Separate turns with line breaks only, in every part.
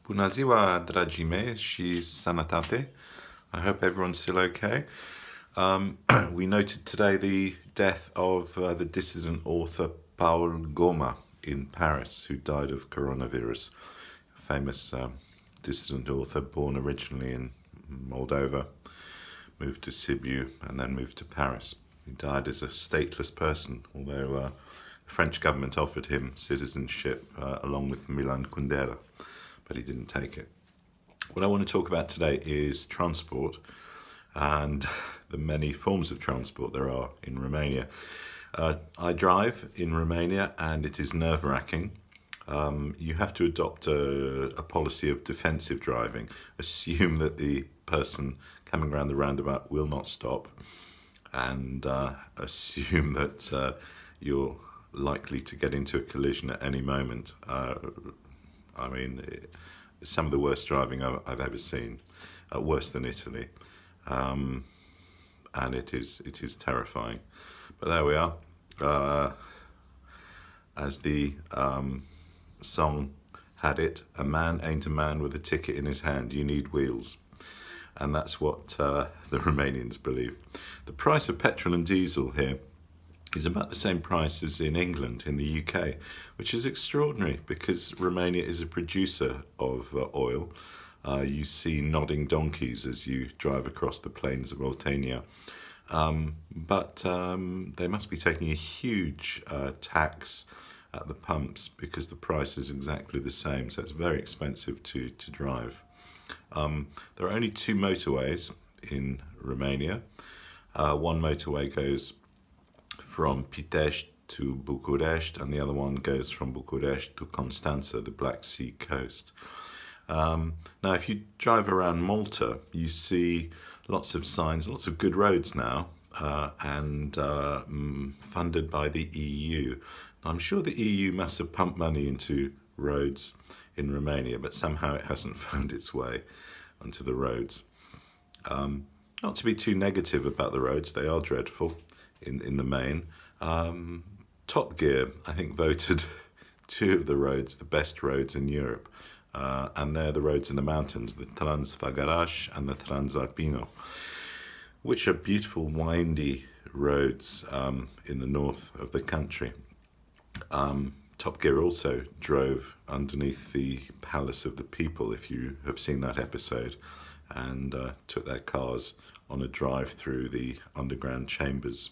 Bună ziua, dragii mei și sănătate. I hope everyone's still okay. We noted today the death of the dissident author Paul Goma in Paris, who died of coronavirus. A famous dissident author born originally in Moldova, moved to Sibiu and then moved to Paris. He died as a stateless person, although the French government offered him citizenship along with Milan Kundera, but he didn't take it. What I want to talk about today is transport and the many forms of transport there are in Romania. I drive in Romania and it is nerve-wracking. You have to adopt a policy of defensive driving. Assume that the person coming around the roundabout will not stop, and assume that you're likely to get into a collision at any moment. I mean, some of the worst driving I've ever seen, worse than Italy, and it is terrifying. But there we are. As the song had it, a man ain't a man with a ticket in his hand. You need wheels. And that's what the Romanians believe. The price of petrol and diesel here is about the same price as in England, in the UK, which is extraordinary because Romania is a producer of oil. You see nodding donkeys as you drive across the plains of Oltenia. But they must be taking a huge tax at the pumps because the price is exactly the same, so it's very expensive to drive. There are only two motorways in Romania. One motorway goes from Pitești to Bucharest, and the other one goes from Bucharest to Constanța, the Black Sea coast. Now, if you drive around Malta, you see lots of signs, lots of good roads now, and funded by the EU. I'm sure the EU must have pumped money into roads in Romania, but somehow it hasn't found its way onto the roads. Not to be too negative about the roads, they are dreadful in the main. Top Gear, I think, voted two of the roads the best roads in Europe, and they're the roads in the mountains, the Transfăgăraș and the Transalpino, which are beautiful windy roads in the north of the country. Top Gear also drove underneath the Palace of the People, if you have seen that episode, and took their cars on a drive through the underground chambers.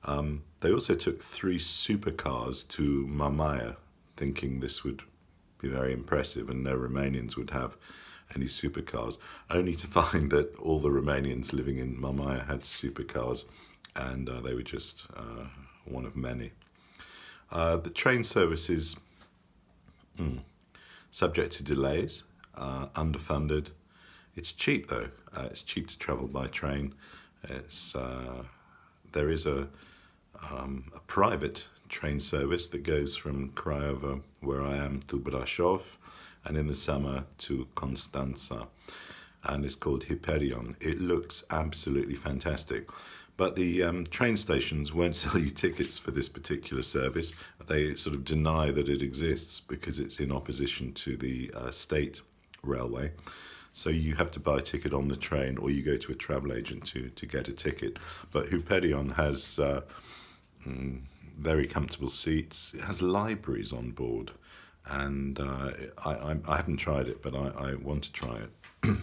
They also took 3 supercars to Mamaia, thinking this would be very impressive and no Romanians would have any supercars, only to find that all the Romanians living in Mamaia had supercars, and they were just one of many. The train service is subject to delays, underfunded. It's cheap though. It's cheap to travel by train. There is a private train service that goes from Craiova, where I am, to Brașov, and in the summer to Constanța, and it's called Hyperion. It looks absolutely fantastic. But the train stations won't sell you tickets for this particular service. They sort of deny that it exists because it's in opposition to the state railway. So you have to buy a ticket on the train, or you go to a travel agent to get a ticket. But Hyperion has very comfortable seats. It has libraries on board. And I haven't tried it, but I want to try it.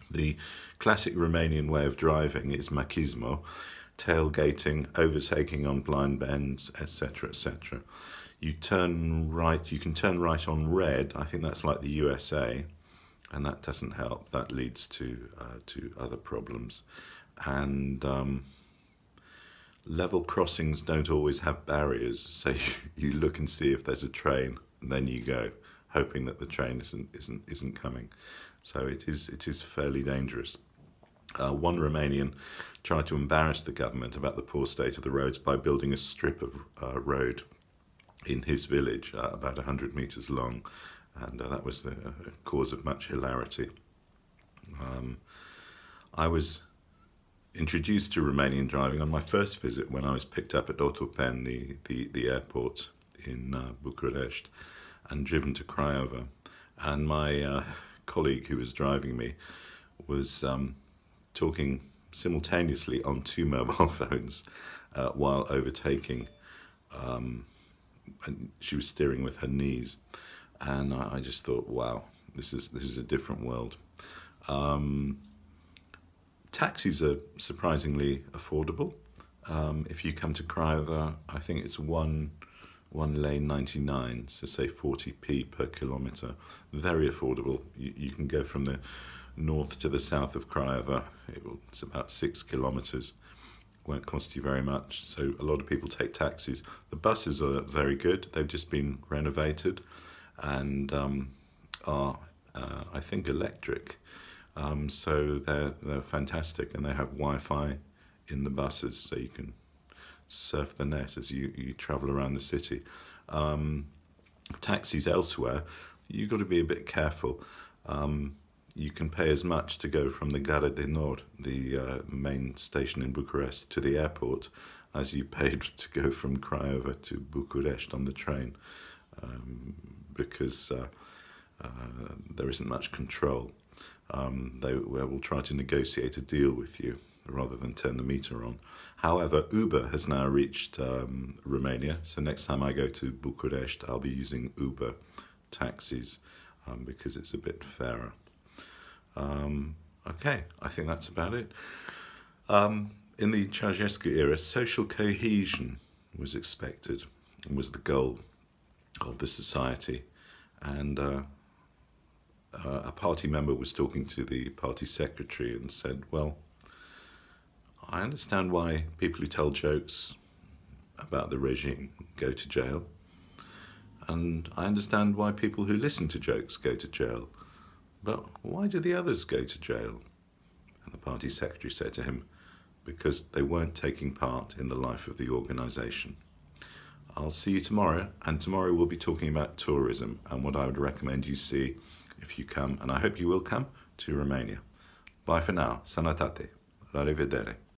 The classic Romanian way of driving is machismo, tailgating, overtaking on blind bends, etc., etc. You turn right, you can turn right on red. I think that's like the USA, and that doesn't help. That leads to other problems. And level crossings don't always have barriers, so you look and see if there's a train, and then you go, hoping that the train isn't coming. So it is fairly dangerous. One Romanian tried to embarrass the government about the poor state of the roads by building a strip of road in his village, about 100 meters long, and that was the cause of much hilarity. I was introduced to Romanian driving on my first visit when I was picked up at Otopeni, the airport in Bucharest, and driven to Craiova. and my colleague who was driving me was talking simultaneously on two mobile phones while overtaking, and she was steering with her knees, and I just thought, wow, this is a different world. Taxis are surprisingly affordable. If you come to Craiova, I think it's one lane 99, so say 40p per kilometre. Very affordable. You can go from the north to the south of Craiova. It's about 6 kilometres. Won't cost you very much, so a lot of people take taxis. The buses are very good. They've just been renovated and are, I think, electric. So they're fantastic, and they have Wi-Fi in the buses, so you can surf the net as you travel around the city. Taxis elsewhere, you've got to be a bit careful. You can pay as much to go from the Gara de Nord, the main station in Bucharest, to the airport as you paid to go from Craiova to Bucharest on the train, because there isn't much control. They will try to negotiate a deal with you rather than turn the meter on. However, Uber has now reached Romania, so next time I go to Bucharest, I'll be using Uber taxis because it's a bit fairer. Okay, I think that's about it. In the Ceausescu era, social cohesion was expected and was the goal of the society, and a party member was talking to the party secretary and said, well, I understand why people who tell jokes about the regime go to jail, and I understand why people who listen to jokes go to jail, but why do the others go to jail? And the party secretary said to him, because they weren't taking part in the life of the organisation. I'll see you tomorrow, and tomorrow we'll be talking about tourism and what I would recommend you see if you come, and I hope you will come, to Romania. Bye for now. Sănătate. La rivedere.